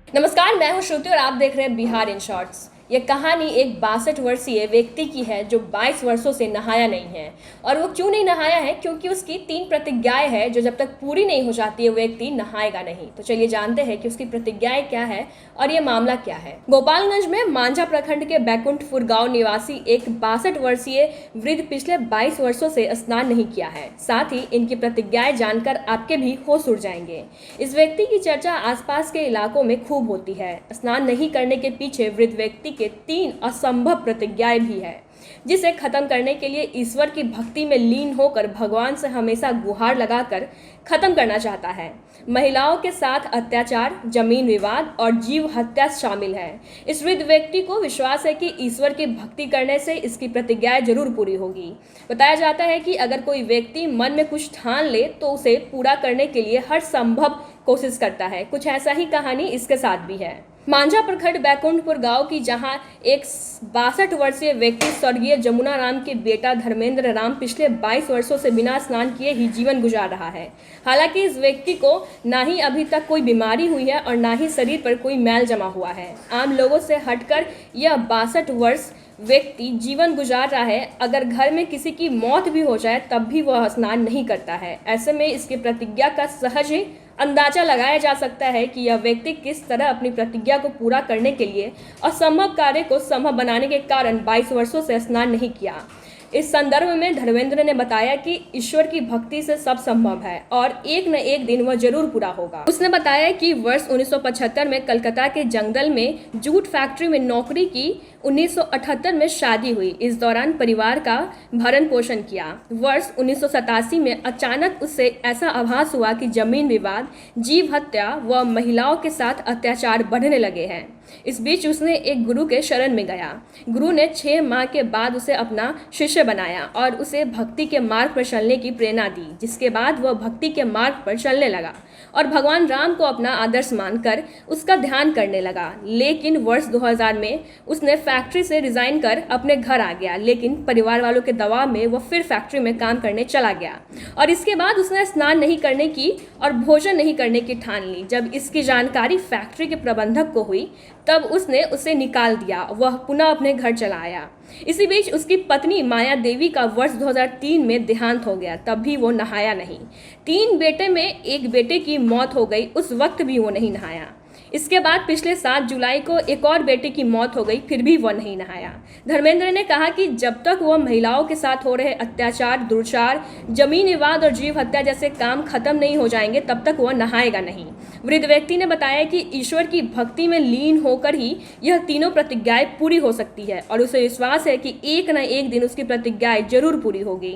नमस्कार, मैं हूं श्रुति और आप देख रहे हैं बिहार इन शॉर्ट्स। ये कहानी एक 62 वर्षीय व्यक्ति की है जो 22 वर्षों से नहाया नहीं है। और वो क्यों नहीं नहाया है? क्योंकि उसकी 3 प्रतिज्ञाएं हैं जो जब तक पूरी नहीं हो जाती है व्यक्ति नहाएगा नहीं। तो चलिए जानते हैं कि उसकी प्रतिज्ञाएं क्या है और ये मामला क्या है। गोपालगंज में मांझा प्रखंड के बैकुंठपुर गांव निवासी एक 62 वर्षीय वृद्ध पिछले 22 वर्षों से स्नान नहीं किया है। साथ ही इनकी प्रतिज्ञाएं जानकर आपके भी होश उड़ जाएंगे। इस व्यक्ति की चर्चा आसपास के इलाकों में खूब होती है। स्नान नहीं करने के पीछे वृद्ध व्यक्ति के 3 असंभव प्रतिज्ञाएं भी है, जिसे खत्म करने के लिए ईश्वर की भक्ति में लीन होकर भगवान से हमेशा गुहार लगाकर खत्म करना चाहता है। महिलाओं के साथ अत्याचार, जमीन विवाद और जीव हत्या शामिल है। इस वृद्ध व्यक्ति को विश्वास है कि ईश्वर की भक्ति करने से इसकी प्रतिज्ञाएं जरूर पूरी होगी। बताया जाता है कि अगर कोई व्यक्ति मन में कुछ ठान ले तो उसे पूरा करने के लिए हर संभव कोशिश करता है। कुछ ऐसा ही कहानी इसके साथ भी है। मांझा प्रखंड बैकुंठपुर गांव की जहां एक 62 वर्षीय व्यक्ति स्वर्गीय जमुना राम के बेटा धर्मेंद्र राम पिछले 22 वर्षों से बिना स्नान किए ही जीवन गुजार रहा है। हालांकि इस व्यक्ति को ना ही अभी तक कोई बीमारी हुई है और ना ही शरीर पर कोई मैल जमा हुआ है। आम लोगों से हटकर यह 62 वर्ष व्यक्ति जीवन गुजार रहा है। अगर घर में किसी की मौत भी हो जाए तब भी वह स्नान नहीं करता है। ऐसे में इसकी प्रतिज्ञा का सहज ही अंदाजा लगाया जा सकता है कि यह व्यक्ति किस तरह अपनी प्रतिज्ञा को पूरा करने के लिए असंभव कार्य को संभव बनाने के कारण 22 वर्षों से स्नान नहीं किया। इस संदर्भ में धर्मेंद्र ने बताया कि ईश्वर की भक्ति से सब संभव है और एक न एक दिन वह जरूर पूरा होगा। उसने बताया कि वर्ष 1975 में कलकत्ता के जंगल में जूट फैक्ट्री में नौकरी की। 1978 में शादी हुई। इस दौरान परिवार का भरण पोषण किया। वर्ष 1987 में अचानक उससे ऐसा आभास हुआ कि जमीन विवाद, जीव हत्या व महिलाओं के साथ अत्याचार बढ़ने लगे हैं। इस बीच उसने एक गुरु के शरण में गया। गुरु ने 6 माह के बाद उसे अपना शिष्य बनाया और उसे भक्ति के मार्ग पर चलने की प्रेरणा दी, जिसके बाद वह भक्ति के मार्ग पर चलने लगा और भगवान राम को अपना आदर्श मानकर उसका ध्यान करने लगा। लेकिन वर्ष 2000 में उसने फैक्ट्री से रिजाइन कर अपने घर आ गया, लेकिन परिवार वालों के दबाव में वह फिर फैक्ट्री में काम करने चला गया और इसके बाद उसने स्नान नहीं करने की और भोजन नहीं करने की ठान ली। जब इसकी जानकारी फैक्ट्री के प्रबंधक को हुई तब उसने उसे निकाल दिया। वह पुनः अपने घर चला आया। इसी बीच उसकी पत्नी माया देवी का वर्ष 2003 में देहांत हो गया। तब भी वो नहाया नहीं। 3 बेटे में एक बेटे की मौत हो गई, उस वक्त भी वो नहीं नहाया। इसके बाद पिछले 7 जुलाई को एक और बेटे की मौत हो गई, फिर भी वह नहीं नहाया। धर्मेंद्र ने कहा कि जब तक वह महिलाओं के साथ हो रहे अत्याचार, दुर्चार, जमीन विवाद और जीव हत्या जैसे काम खत्म नहीं हो जाएंगे तब तक वह नहाएगा नहीं। वृद्ध व्यक्ति ने बताया कि ईश्वर की भक्ति में लीन होकर ही यह तीनों प्रतिज्ञाएं पूरी हो सकती है और उसे विश्वास है कि एक न एक दिन उसकी प्रतिज्ञाएं जरूर पूरी होगी।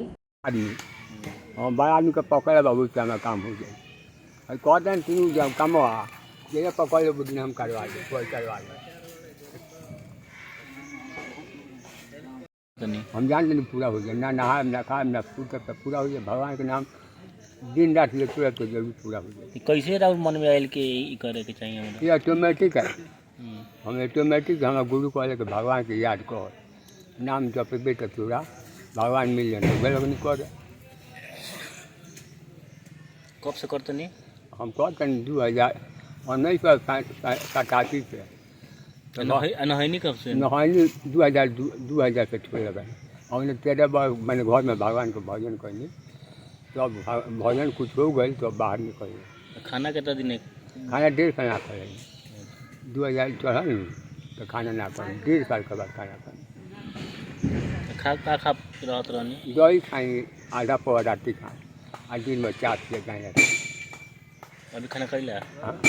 बड़ा आदमी का पकड़ बाबू काम हो जाए कहते हैं तीनों जब कम ये पकड़ लो बुद्धि हम करवा दे कोई करवा दे। हम जानते नहीं पूरा हो जाए, ना नहा ना खा ना पूरा हो जाए। भगवान के नाम दिन रात ले तुरंत तो जरूर पूरा हो जाए। कैसे राउर मन में आयल के करे के चाहिए? ये ऑटोमेटिक है। हम ऑटोमेटिक हमारा गुरु कहले कि भगवान के याद कर, नाम जपेबे तो तोरा भगवान मिल जाए। नहीं कर कब से करते नहीं? हम कहते हैं 2087 से नहायनी कब से? नहायनी 2000 से छोड़ लगा। हमने 13 बार मैंने घर में भगवान को भजन करनी, तो अब भजन कुछ हो गई तो बाहर निकल। खाना कितना दिन? खाना 1.5 साल ना करेंगे। 2000 चढ़ा नहीं तो खाना ना करें, 1.5 साल के बाद खाना करें। खा रहत रहनी दही खाएंगे, आधा पौवा राती खाएँ और दिन में 4 प्लेट खाएँ। अभी खाना खाई ला? हाँ,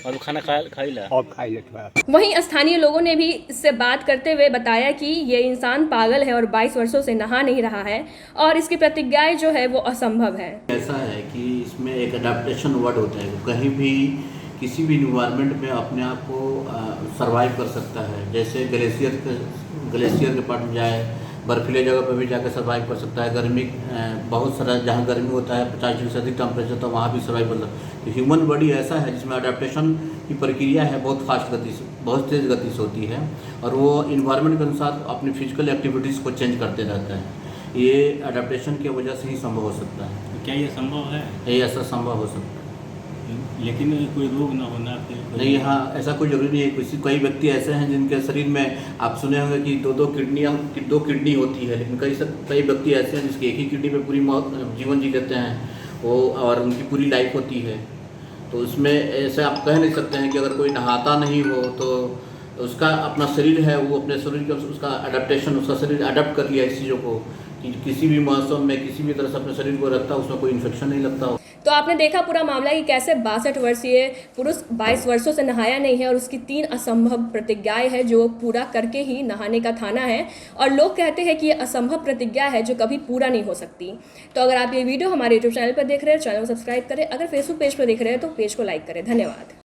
अभी खाना खाई ला? और खाई ले थोड़ा। वहीं स्थानीय लोगों ने भी इससे बात करते हुए बताया कि ये इंसान पागल है और 22 वर्षों से नहा नहीं रहा है और इसकी प्रतिज्ञाएं जो है वो असंभव है। ऐसा है कि इसमें एक अडेप्टेशन वर्ड होता है, कहीं भी किसी भी इन्वायरमेंट में अपने आप को सरवाइव कर सकता है। जैसे ग्लेशियर के पास जाए, बर्फीले जगह पर भी जाकर सर्वाइव कर सकता है। गर्मी बहुत सारा जहाँ गर्मी होता है 50 डिग्री से अधिक टेम्परेचर, तो वहाँ भी सर्वाइव कर सकता है। तो ह्यूमन बॉडी ऐसा है जिसमें अडेप्टेशन की प्रक्रिया है बहुत फास्ट गति से, बहुत तेज़ गति से होती है और वो इन्वायरमेंट के अनुसार अपनी फिजिकल एक्टिविटीज़ को चेंज करते रहता है। ये अडेप्टेशन की वजह से ही संभव हो सकता है। क्या ये संभव है? ये ऐसा संभव हो सकता है। लेकिन कोई रोग ना होना फिर नहीं, हाँ, ऐसा कोई जरूरी नहीं है। किसी कई व्यक्ति ऐसे हैं जिनके शरीर में आप सुने होंगे कि दो किडनी होती है, लेकिन कई व्यक्ति ऐसे हैं जिसकी एक ही किडनी पे पूरी जीवन जी लेते हैं वो, और उनकी पूरी लाइफ होती है। तो उसमें ऐसे आप कह नहीं सकते हैं कि अगर कोई नहाता नहीं हो तो उसका अपना शरीर है, वो अपने शरीर का उसका अडेप्टेशन, उसका शरीर अडेप्ट कर लिया इस चीज़ों को कि किसी भी मौसम में किसी भी तरह से अपने शरीर को रखता है, उसमें कोई इन्फेक्शन नहीं लगता हो। तो आपने देखा पूरा मामला कि कैसे 62 वर्षीय पुरुष 22 वर्षों से नहाया नहीं है और उसकी 3 असंभव प्रतिज्ञाएं हैं जो पूरा करके ही नहाने का थाना है, और लोग कहते हैं कि ये असंभव प्रतिज्ञा है जो कभी पूरा नहीं हो सकती। तो अगर आप ये वीडियो हमारे यूट्यूब चैनल पर देख रहे हैं, चैनल को सब्सक्राइब करें। अगर फेसबुक पेज पर देख रहे हैं तो पेज को लाइक करें। धन्यवाद।